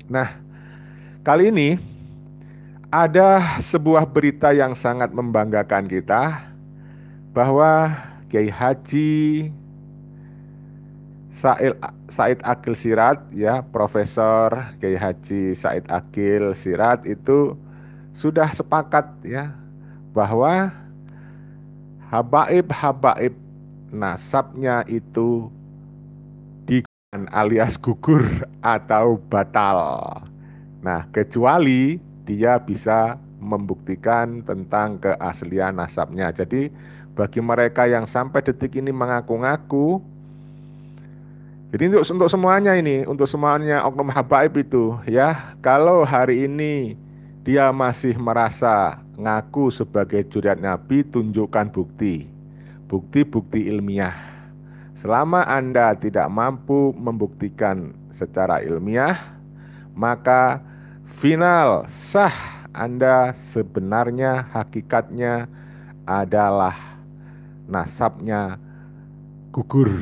Nah, kali ini ada sebuah berita yang sangat membanggakan kita bahwa Kiai Haji Said Akil Siraj, ya, Profesor Kiai Haji Said Akil Siraj itu sudah sepakat, ya, bahwa habaib-habaib nasabnya itu alias gugur atau batal. Nah, kecuali dia bisa membuktikan tentang keaslian nasabnya. Jadi, bagi mereka yang sampai detik ini mengaku-ngaku, jadi untuk semuanya ini, untuk semuanya oknum habaib itu, ya, kalau hari ini dia masih merasa ngaku sebagai juriat Nabi, tunjukkan bukti, bukti-bukti ilmiah. Selama Anda tidak mampu membuktikan secara ilmiah, maka final sah Anda sebenarnya hakikatnya adalah nasabnya gugur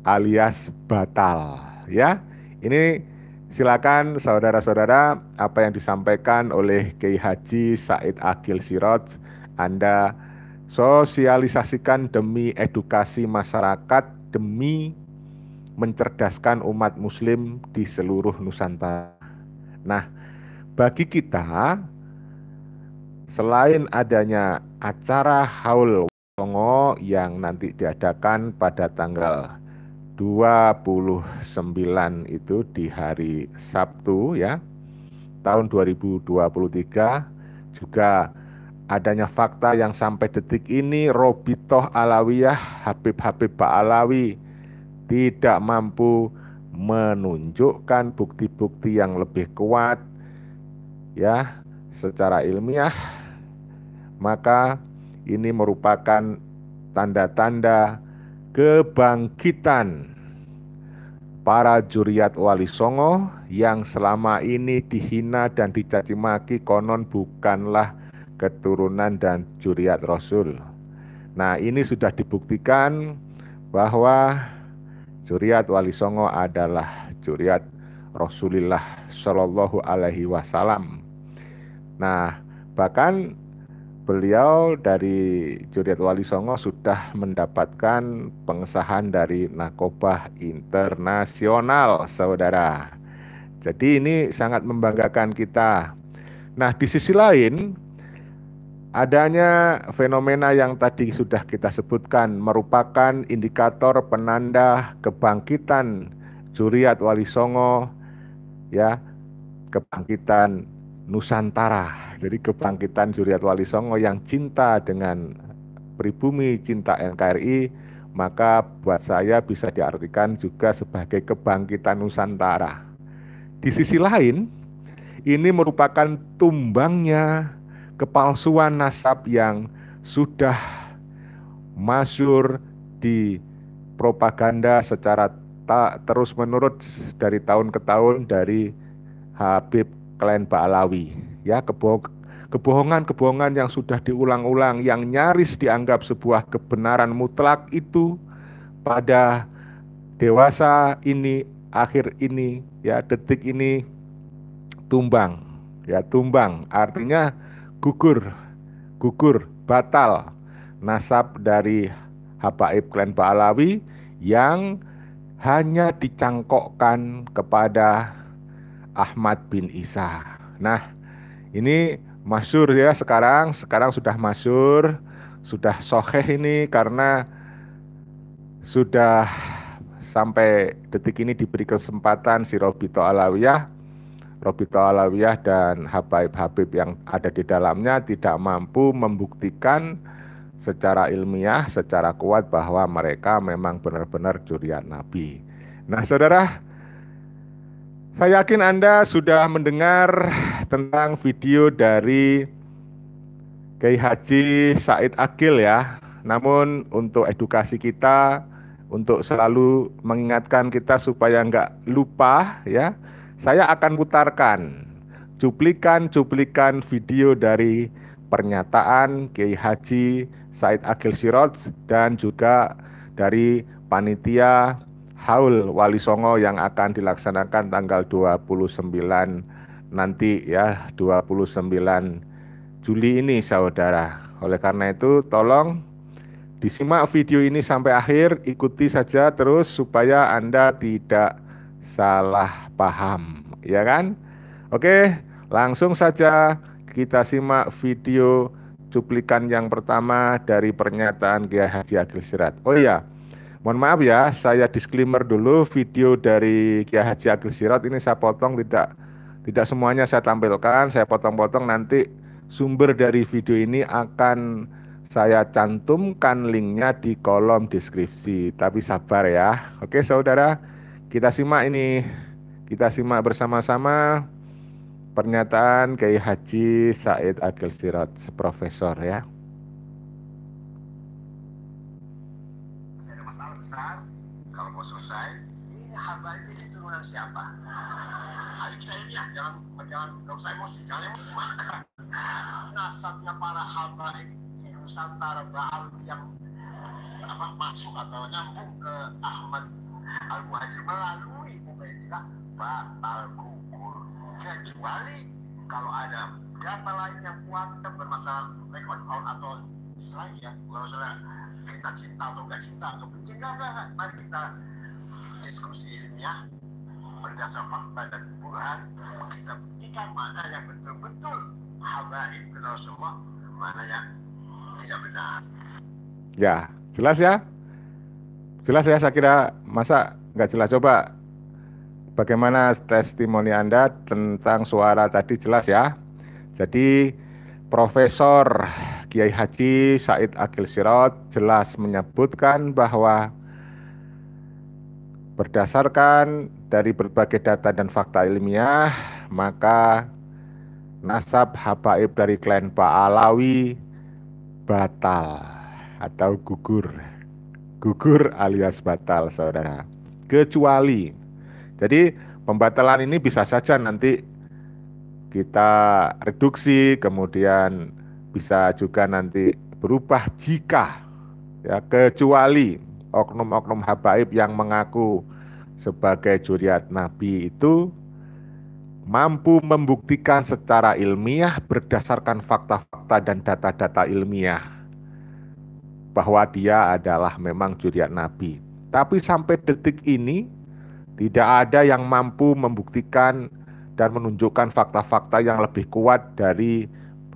alias batal, ya. Ini silakan saudara-saudara, apa yang disampaikan oleh Kiai Haji Said Akil Siraj Anda sosialisasikan demi edukasi masyarakat, demi mencerdaskan umat muslim di seluruh Nusantara. Nah, bagi kita, selain adanya acara Haul Songo yang nanti diadakan pada tanggal 29 itu di hari Sabtu, ya, tahun 2023, juga adanya fakta yang sampai detik ini Robitoh Alawiyah, Habib-Habib Ba'alawi tidak mampu menunjukkan bukti-bukti yang lebih kuat, ya, secara ilmiah, maka ini merupakan tanda-tanda kebangkitan para juriat Wali Songo yang selama ini dihina dan dicaci maki konon bukanlah keturunan dan juriat Rasul. Nah, ini sudah dibuktikan bahwa juriat Wali Songo adalah juriat Rasulullah Shallallahu Alaihi Wasallam. Nah, bahkan beliau dari juriat Wali Songo sudah mendapatkan pengesahan dari Nakobah Internasional, saudara. Jadi ini sangat membanggakan kita. Nah, di sisi lain, adanya fenomena yang tadi sudah kita sebutkan merupakan indikator penanda kebangkitan juriat Wali Songo, ya, kebangkitan Nusantara. Jadi kebangkitan juriat Wali Songo yang cinta dengan pribumi, cinta NKRI, maka buat saya bisa diartikan juga sebagai kebangkitan Nusantara. Di sisi lain, ini merupakan tumbangnya kepalsuan nasab yang sudah masyhur di propaganda secara terus-menerus dari tahun ke tahun dari Habib Klen Ba'alawi, ya, kebohongan-kebohongan yang sudah diulang-ulang yang nyaris dianggap sebuah kebenaran mutlak itu pada dewasa ini, akhir ini, ya, detik ini tumbang, ya, tumbang artinya gugur, batal nasab dari Habaib Klen Ba'alawi yang hanya dicangkokkan kepada Ahmad bin Isa. Nah, ini masyhur, ya, sekarang sudah masyhur, sudah sahih ini karena sudah sampai detik ini diberi kesempatan si Robitoh Alawiyah dan Habaib-Habib yang ada di dalamnya tidak mampu membuktikan secara ilmiah, secara kuat bahwa mereka memang benar-benar juriat Nabi. Nah, saudara, saya yakin Anda sudah mendengar tentang video dari Kiai Haji Said Akil, ya. Namun untuk edukasi kita, untuk selalu mengingatkan kita supaya nggak lupa, ya, saya akan putarkan cuplikan-cuplikan video dari pernyataan Kiai Haji Said Akil Siraj dan juga dari panitia Haul Wali Songo yang akan dilaksanakan tanggal 29 nanti ya, 29 Juli ini saudara. Oleh karena itu tolong disimak video ini sampai akhir, ikuti saja terus supaya Anda tidak salah paham, ya kan? Oke, langsung saja kita simak video cuplikan yang pertama dari pernyataan Kiai Haji Agil Sirat. Oh iya, mohon maaf ya, saya disclaimer dulu, video dari Kiai Haji Agil Sirat ini saya potong, tidak semuanya saya tampilkan, saya potong-potong. Nanti sumber dari video ini akan saya cantumkan linknya di kolom deskripsi. Tapi sabar ya. Oke saudara, kita simak ini. Kita simak bersama-sama pernyataan Kiai Haji Said Agil Sirat, Profesor ya. Ada masalah besar, kalau mau selesai, ini habaib ini turunan siapa? Ayo kita lihat, jangan usah emosi, jangan emosi. Maka nasabnya para habaib di Nusantara Ba'alwi yang masuk atau nyambung ke Ahmad Al-Muhajir melalui Ubaidillah batal gugur, kecuali kalau ada data lain yang kuat dan bermasalah record out atau selainnya, bukan masalah kita cinta atau enggak cinta atau benci, enggak. Mari kita diskusi ilmiah berdasar fakta dan burhan, kita buktikan mana yang betul-betul habaib kata Rasulullah, mana yang tidak benar. Ya, jelas ya? Jelas ya, saya kira. Masa nggak jelas? Coba bagaimana testimoni Anda tentang suara tadi, jelas ya? Jadi Profesor Kiai Haji Said Agil Sirat jelas menyebutkan bahwa berdasarkan dari berbagai data dan fakta ilmiah, maka nasab habaib dari klan Ba'alawi batal atau gugur. Gugur alias batal, saudara. Kecuali, jadi pembatalan ini bisa saja nanti kita reduksi, kemudian bisa juga nanti berubah jika ya, kecuali oknum-oknum habaib yang mengaku sebagai zuriat Nabi itu mampu membuktikan secara ilmiah berdasarkan fakta-fakta dan data-data ilmiah bahwa dia adalah memang zuriat Nabi. Tapi sampai detik ini tidak ada yang mampu membuktikan dan menunjukkan fakta-fakta yang lebih kuat dari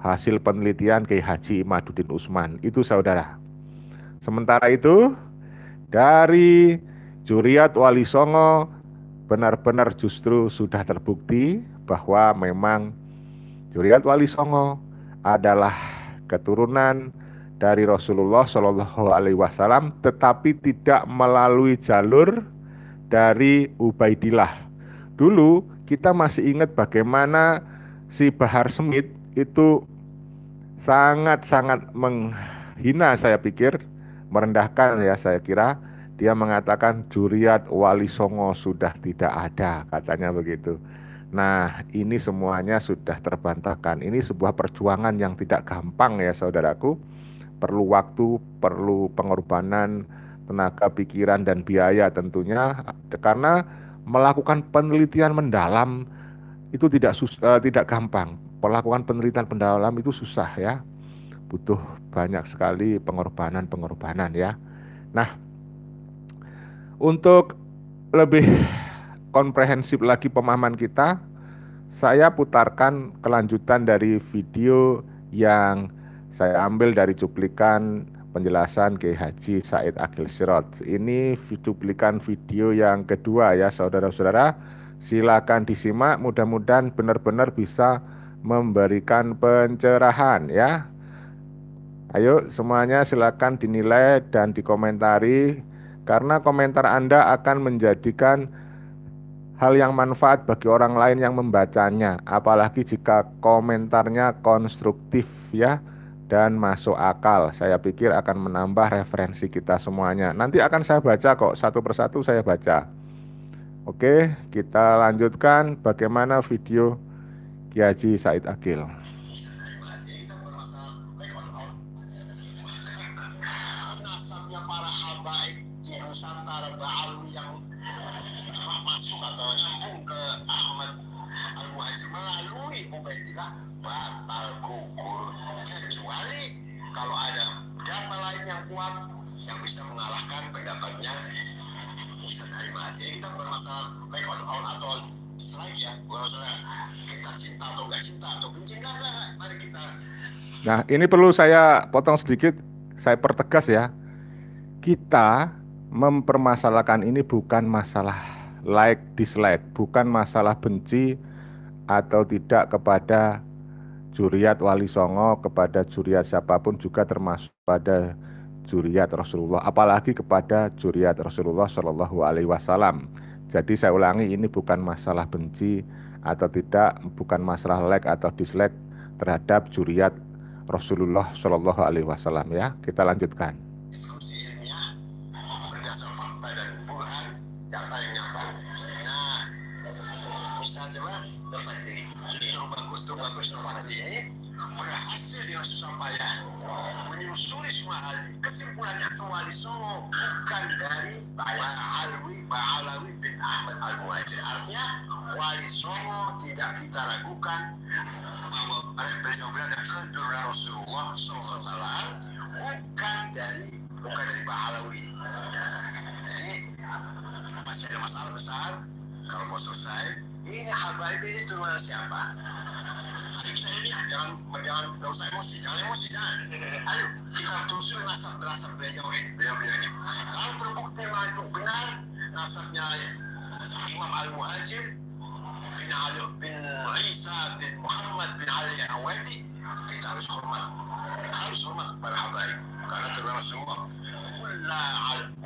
hasil penelitian Kiai Haji Imaduddin Utsman. Itu saudara. Sementara itu dari zuriat Wali Songo benar-benar justru sudah terbukti bahwa memang zuriat Wali Songo adalah keturunan dari Rasulullah Shallallahu Alaihi Wasallam, tetapi tidak melalui jalur dari Ubaidillah. Dulu kita masih ingat bagaimana si Bahar Smith itu sangat-sangat menghina, saya pikir, merendahkan ya, saya kira. Dia mengatakan zuriat Wali Songo sudah tidak ada, katanya begitu. Nah, ini semuanya sudah terbantahkan. Ini sebuah perjuangan yang tidak gampang ya saudaraku. Perlu waktu, perlu pengorbanan, tenaga, pikiran, dan biaya tentunya. Karena melakukan penelitian mendalam itu tidak gampang. Melakukan penelitian mendalam itu susah ya. Butuh banyak sekali pengorbanan ya. Nah, untuk lebih komprehensif lagi pemahaman kita, saya putarkan kelanjutan dari video yang saya ambil dari cuplikan penjelasan Kiai Haji Said Agil Sirat. Ini cuplikan video yang kedua ya saudara-saudara. Silakan disimak, mudah-mudahan benar-benar bisa memberikan pencerahan ya. Ayo semuanya silakan dinilai dan dikomentari, karena komentar Anda akan menjadikan hal yang manfaat bagi orang lain yang membacanya, apalagi jika komentarnya konstruktif ya dan masuk akal. Saya pikir akan menambah referensi kita semuanya. Nanti akan saya baca kok, satu persatu saya baca. Oke, kita lanjutkan bagaimana video Kiai Haji Said Agil. Nasabnya para habaib di Nusantara Ba'alwi yang kita batal gugur, kecuali kalau ada data lain yang kuat yang bisa mengalahkan pendapatnya Ustaz Harimah. Jadi kita bukan masalah baik on atau dislike ya, bukan masalah kita cinta atau nggak cinta atau benci, enggak. Mari kita. Nah, ini perlu saya potong sedikit, saya pertegas ya. Kita mempermasalahkan ini bukan masalah like dislike, bukan masalah benci atau tidak kepada Dzurriyyat Wali Songo, kepada dzurriyyat siapapun, juga termasuk pada dzurriyyat Rasulullah, apalagi kepada dzurriyyat Rasulullah Shallallahu Alaihi Wasallam. Jadi saya ulangi, ini bukan masalah benci atau tidak, bukan masalah like atau dislike terhadap dzurriyyat Rasulullah Shallallahu Alaihi Wasallam ya. Kita lanjutkan. Diskusi ilmiah berdasar fakta dan burhan, data yang nyata. Nah, bisa coba terfakti. Itu bagus terfakti ini berhasil dengan susah payah menyusuri semua hal ini. Kesimpulannya, Wali Songo bukan dari Ba'alawi bin Ahmad Al-Muhajir. Artinya Wali Songo tidak kita ragukan bahwa beliau berada keturunan Rasulullah SAW, bukan dari Ba'alawi. Jadi masih ada masalah besar. Kalau mau selesai, ini Habaib ini turunan siapa? Ayo kita ilmiah, jangan nggak usah emosi, jangan. Ayo kita telusuri nasab beliau ini. Kalau terbukti itu benar nasabnya Imam Al-Muhajir bin Isa bin Muhammad bin Ali Al-Awadi, kita harus hormat pada Habaib karena turunan Rasulullah.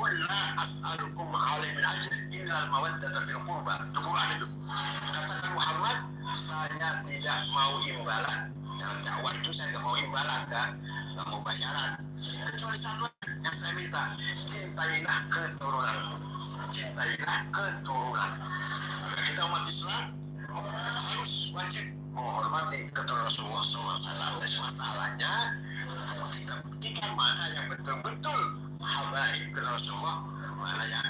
Qul la as'alukum alaihi min ajr illa al-mawaddata fil qurba. Itu Quran itu. Katakan Muhammad, saya tidak mau imbalan. Dalam dakwah itu saya tidak mau imbalan, nggak mau bayaran. Kecuali satu yang saya minta, cintailah keturunan. Maka kita umat Islam harus wajib menghormati keturunan Rasulullah SAW. Masalahnya kita buktikan mana yang betul-betul Habaib keturunan Rasulullah, mana yang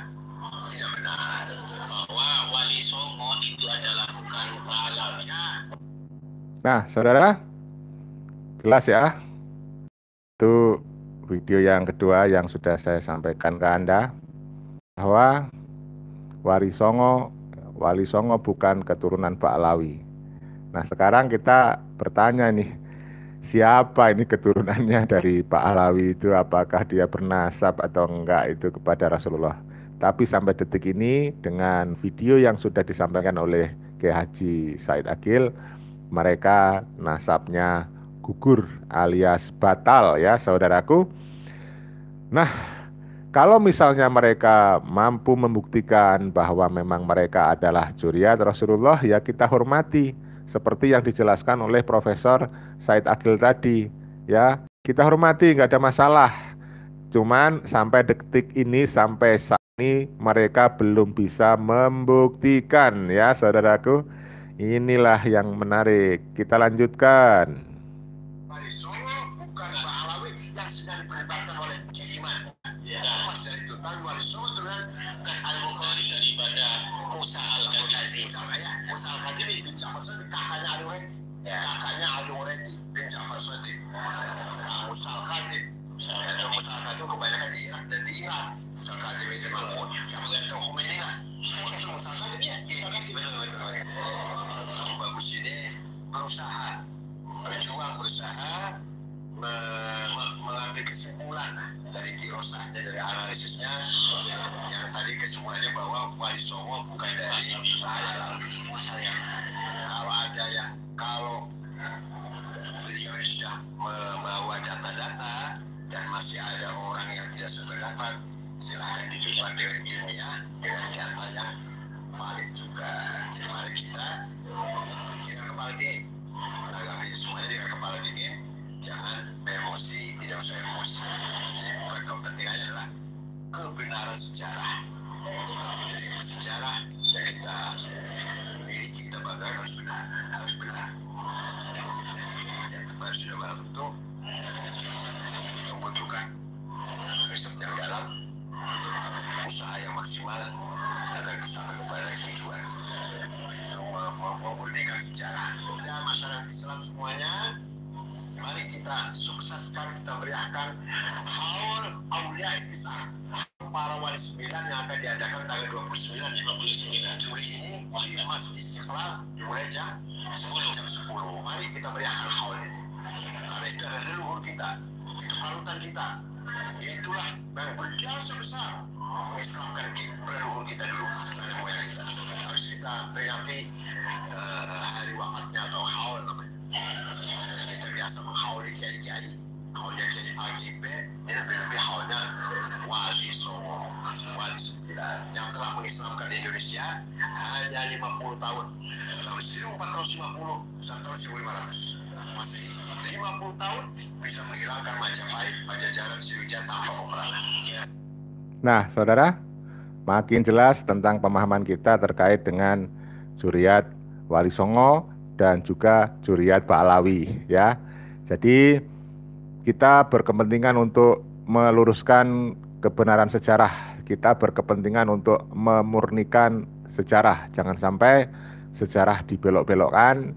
tidak benar. Bahwa Wali Songo itu adalah bukan Ba'alawi. Nah, saudara, jelas ya. Itu video yang kedua yang sudah saya sampaikan ke Anda, bahwa Wali Songo bukan keturunan Ba'alawi. Nah, sekarang kita bertanya nih, siapa ini keturunannya dari Ba'alawi itu? Apakah dia bernasab atau enggak itu kepada Rasulullah? Tapi sampai detik ini, dengan video yang sudah disampaikan oleh Kiai Haji Said Aqil, mereka nasabnya gugur alias batal ya saudaraku. Nah, kalau misalnya mereka mampu membuktikan bahwa memang mereka adalah dzurriyyat Rasulullah, ya kita hormati seperti yang dijelaskan oleh Profesor Said Aqil tadi ya. Kita hormati, nggak ada masalah. Cuman sampai detik ini, sampai saat ini mereka belum bisa membuktikan ya saudaraku. Inilah yang menarik. Kita lanjutkan. Wali Songo bukan Ba'alawi yang sedang diperdebatkan oleh Iman. Ya, pas dari itu. Tapi Wali Songo itu kan Al-Bukhari daripada Musa Al-Kadhimi. Musa Al-Kadhimi bin Ja'far Shadiq, kakaknya Al-Uredi. Kakaknya Al-Uredi bin Ja'far Shadiq. Musa Al-Kadhimi. Musa Al-Kadhimi kebanyakan di Irak dan di Iran. Musa Al-Kadhimi itu memang yang melihat Khomeini lah. Musa Al-Kadhimi ya, betul. Bagus ini berusaha mengambil kesimpulan dari dirosahnya, dari analisisnya, yang tadi kesimpulannya bahwa Wali Songo bukan dari Ba'alawi. Misalnya kalau beliau sudah membawa data-data dan masih ada orang yang tidak sependapat, silahkan dicoba dengan ilmiah dengan data yang valid juga. Jadi mari kita dengan kepala dingin, menanggapi semuanya dengan kepala dingin, jangan emosi, tidak usah emosi. Jadi kepentingannya adalah kebenaran sejarah. Jadi sejarah yang kita miliki, kita banggakan harus benar. Yang tepat sudah barang tentu membutuhkan riset yang dalam, usaha yang maksimal agar sampai kepada tujuan untuk memurnikan sejarah. Dan masyarakat Islam semuanya, mari kita sukseskan, kita meriahkan Haul Aulia Islam, para wali 9 yang akan diadakan tanggal 29 Juli ini di Masjid Istiqlal, dimulai jam 10. Mari kita meriahkan haul ini, karena itu adalah leluhur kita, itu panutan kita, itulah yang berjasa besar mengislamkan leluhur kita dulu, nenek moyang kita. Harus kita peringati hari wafatnya atau haul namanya. Kita biasa menghauli kiai-kiai, haulnya kiai AGB, ini lebih-lebih haulnya Wali Songo, Wali 9 yang telah mengislamkan Indonesia hanya 50 tahun, tahun 1450 sampai tahun 1500 Masehi. 50 tahun bisa menghilangkan Majapahit, Pajajaran, Sriwijaya tanpa peperangan. Ya. Nah, saudara, makin jelas tentang pemahaman kita terkait dengan Zuriat Wali Songo dan juga Zuriat Ba'alawi, ya. Jadi kita berkepentingan untuk meluruskan kebenaran sejarah. Kita berkepentingan untuk memurnikan sejarah. Jangan sampai sejarah dibelok-belokkan,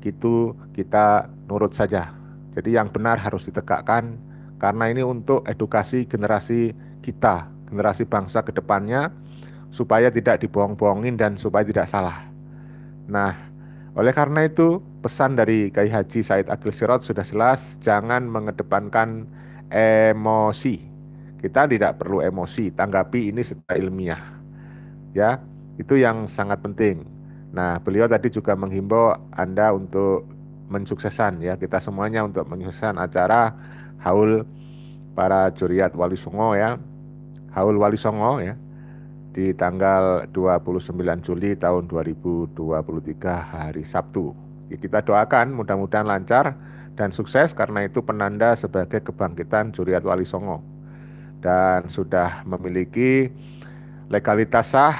gitu kita nurut saja. Jadi yang benar harus ditegakkan, karena ini untuk edukasi generasi kita, generasi bangsa ke depannya, supaya tidak dibohong-bohongin dan supaya tidak salah. Nah, oleh karena itu, pesan dari Kiai Haji Said Akil Sirot sudah jelas, jangan mengedepankan emosi. Kita tidak perlu emosi, tanggapi ini secara ilmiah. Ya, itu yang sangat penting. Nah, beliau tadi juga menghimbau Anda untuk mensuksesan, ya, kita semuanya untuk menyukseskan acara Haul para Zuriat Wali Songo, ya. Haul Wali Songo, ya, di tanggal 29 Juli tahun 2023 hari Sabtu. Kita doakan mudah-mudahan lancar dan sukses, karena itu penanda sebagai kebangkitan Zuriat Wali Songo dan sudah memiliki legalitas sah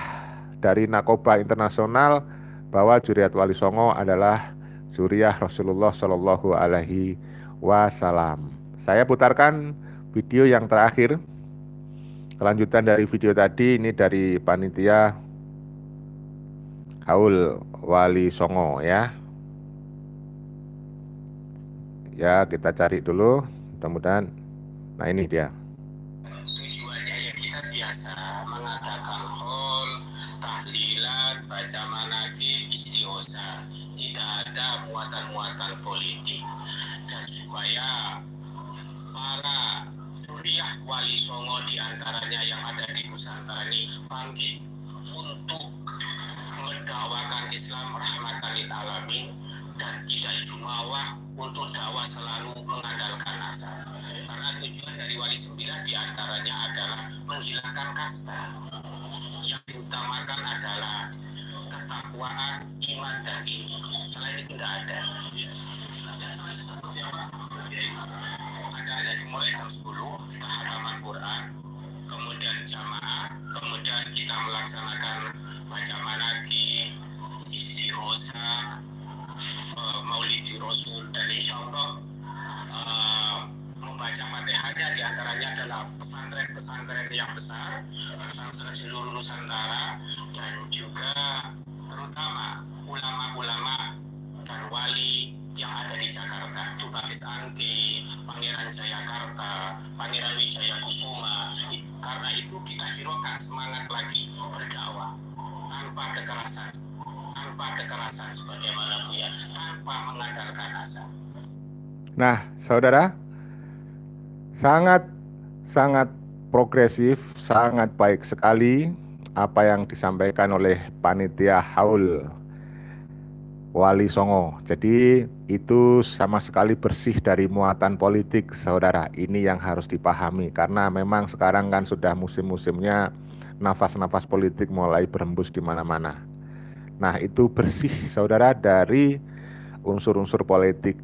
dari Narkoba Internasional bahwa Zuriat Wali Songo adalah zuriyah Rasulullah Shallallahu Alaihi Wasallam. Saya putarkan video yang terakhir, kelanjutan dari video tadi, ini dari panitia Haul Wali Songo, ya. Ya, kita cari dulu, mudah-mudahan. Nah, ini dia. Tujuannya ya kita biasa mengatakan haul, tahlilan, baca manaqib, istighosa, tidak ada muatan-muatan politik, dan supaya para zuriyah Wali Songo diantaranya yang ada di Nusantara ini bangkit untuk mendakwakan Islam rahmatan lil alamin dan tidak jumawa untuk dakwah selalu mengandalkan asal. Karena tujuan dari Wali 9 diantaranya adalah menghilangkan kasta. Yang diutamakan adalah ketakwaan, iman, dan ilmu. Selain itu tidak ada. Acaranya dimulai jam 10, kita hataman Quran, kemudian jamaah, kemudian kita melaksanakan baca manaqib, istighosa, maulidi Rasul, dan insya Allah membaca Fatihahnya diantaranya adalah pesantren-pesantren yang besar, pesantren seluruh Nusantara, dan juga terutama ulama-ulama dan wali yang ada di Jakarta, Tupakis Angke, Pangeran Jayakarta, Pangeran Wijaya Kusuma. Karena itu kita hiraukan semangat lagi berdakwah tanpa kekerasan sebagaimana Buya, tanpa mengandalkan asal. Nah, saudara, sangat progresif, sangat baik sekali apa yang disampaikan oleh panitia Haul Wali Songo. Jadi itu sama sekali bersih dari muatan politik, saudara. Ini yang harus dipahami, karena memang sekarang kan sudah musim-musimnya nafas-nafas politik mulai berhembus di mana-mana. Nah, itu bersih, saudara, dari unsur-unsur politik.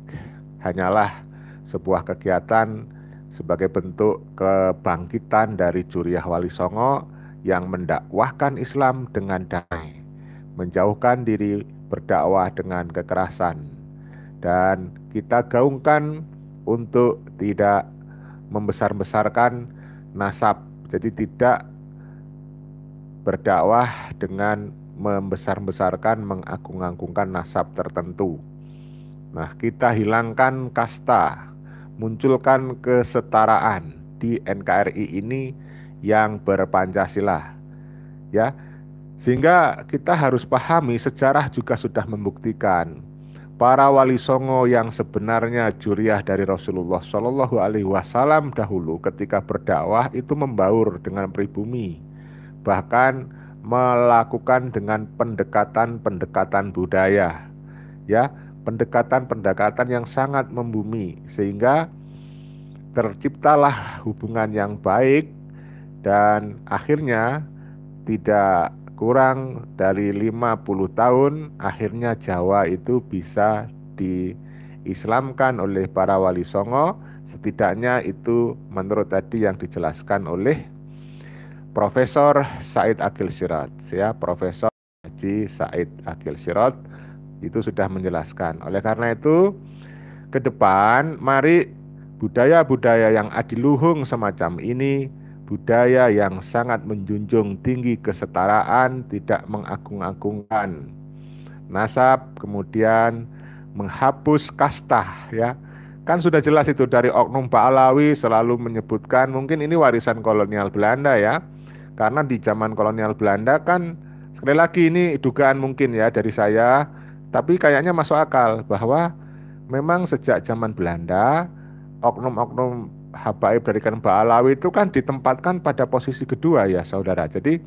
Hanyalah sebuah kegiatan sebagai bentuk kebangkitan dari Zuriyah Wali Songo yang mendakwahkan Islam dengan damai, menjauhkan diri berdakwah dengan kekerasan, dan kita gaungkan untuk tidak membesar-besarkan nasab. Jadi tidak berdakwah dengan membesar-besarkan, mengagung-agungkan nasab tertentu. Nah, kita hilangkan kasta, munculkan kesetaraan di NKRI ini yang berPancasila. Ya, sehingga kita harus pahami sejarah juga sudah membuktikan para wali songo yang sebenarnya juriah dari Rasulullah Shallallahu Alaihi Wasallam dahulu ketika berdakwah itu membaur dengan pribumi, bahkan melakukan dengan pendekatan-pendekatan budaya, ya, pendekatan-pendekatan yang sangat membumi, sehingga terciptalah hubungan yang baik dan akhirnya tidak kurang dari 50 tahun akhirnya Jawa itu bisa diislamkan oleh para wali songo. Setidaknya itu menurut tadi yang dijelaskan oleh Profesor Said Akhil Sirot, ya, Profesor Haji Said Akhil Sirot itu sudah menjelaskan. Oleh karena itu ke depan mari budaya-budaya yang adiluhung semacam ini, budaya yang sangat menjunjung tinggi kesetaraan, tidak mengagung-agungkan nasab, kemudian menghapus kasta, ya. Kan sudah jelas itu dari Oknum Pahlawi selalu menyebutkan, mungkin ini warisan kolonial Belanda ya. Karena di zaman kolonial Belanda kan, sekali lagi ini dugaan mungkin ya dari saya, tapi kayaknya masuk akal bahwa memang sejak zaman Belanda oknum-oknum habaib dari kaum Pahlawi itu kan ditempatkan pada posisi kedua ya saudara. Jadi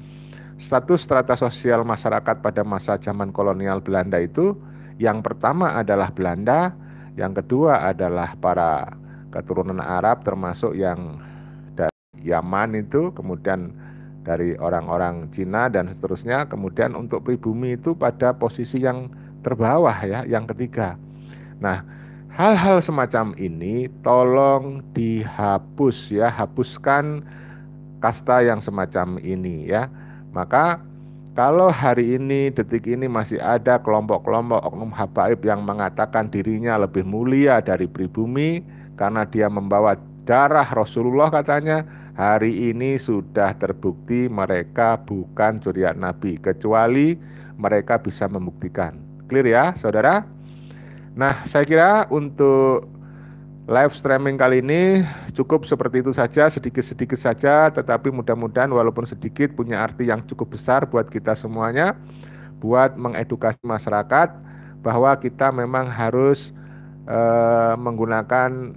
status strata sosial masyarakat pada masa zaman kolonial Belanda itu yang pertama adalah Belanda, yang kedua adalah para keturunan Arab termasuk yang dari Yaman itu, kemudian dari orang-orang Cina dan seterusnya, kemudian untuk pribumi itu pada posisi yang terbawah ya, yang ketiga. Nah, hal-hal semacam ini tolong dihapus ya, hapuskan kasta yang semacam ini ya. Maka kalau hari ini, detik ini masih ada kelompok-kelompok oknum habaib yang mengatakan dirinya lebih mulia dari pribumi karena dia membawa darah Rasulullah katanya, hari ini sudah terbukti mereka bukan zuriat Nabi, kecuali mereka bisa membuktikan. Clear ya saudara? Nah, saya kira untuk live streaming kali ini cukup seperti itu saja, sedikit-sedikit saja, tetapi mudah-mudahan walaupun sedikit punya arti yang cukup besar buat kita semuanya, buat mengedukasi masyarakat bahwa kita memang harus menggunakan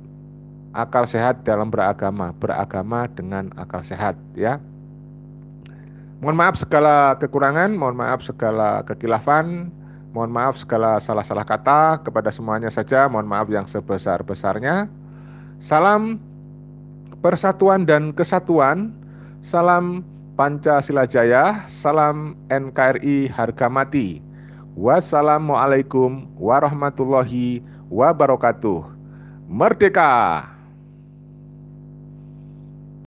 akal sehat dalam beragama dengan akal sehat ya. Mohon maaf segala kekurangan, mohon maaf segala kekilafan, mohon maaf segala salah-salah kata kepada semuanya saja, mohon maaf yang sebesar-besarnya. Salam persatuan dan kesatuan, salam Pancasila Jaya, salam NKRI harga mati. Wassalamualaikum warahmatullahi wabarakatuh. Merdeka!